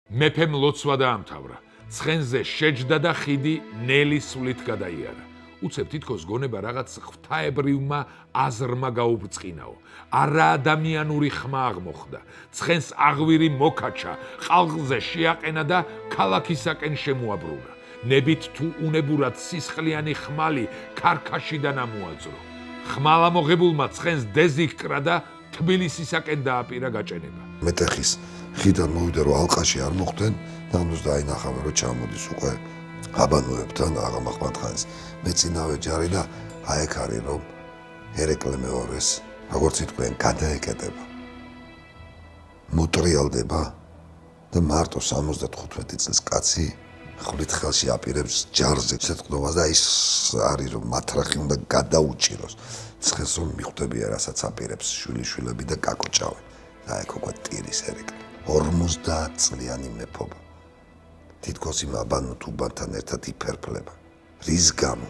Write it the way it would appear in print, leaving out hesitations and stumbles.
მეფემ ლოცვა დაამთავრა. ცხენზე შეჯდა და ხიდი ნელის სვლით გადაიარა. უცებ თითქოს გონება რაღაც ღვთაებრივმა აზრმა გაუბრწყინაო. არაადამიანური ხმა აღმოხდა. ცხენს აღვირი მოკაჩა, ყალღზე შეაყენა და ქალაქისაკენ შემოაბრუნა. ნებით თუ უნებურად სისხლიანი ხმალი ქარქაშიდან ამოაძრო. ხმალამოღებულმა ცხენს დეზიქკრა და თბილისისაკენ დააპირა გაჭენება. მეტეხის ხიდან მოვიდა რომ ალყაში არ მოხვდნენ, ნამდვილად დაინახავენ რომ ჩამოდის უკვე აბანოებთან აღა მაყმადხანის მეწინავე ჯარი და აიქ არის რომ ერეკლე მეორეს როგორც ითქვენ გადაეკეტება. მოტრიალდება და მარტო 75 წლის კაცი ხვლით ხელში აპირებს ჯარზე ცეცხლობას და ის არის რომ მათრახი უნდა გადაუჭიროს. ცხენს რომ მიხვდებია რასაც აპირებს შვილიშვილები და კაკოჭავი. და ეგ უკვე ტირის ერეკლე. 50 წლიანი მეფობა. თითქოს იმ აბანო თუბანთან ერთად იფერფლება. რის გამო?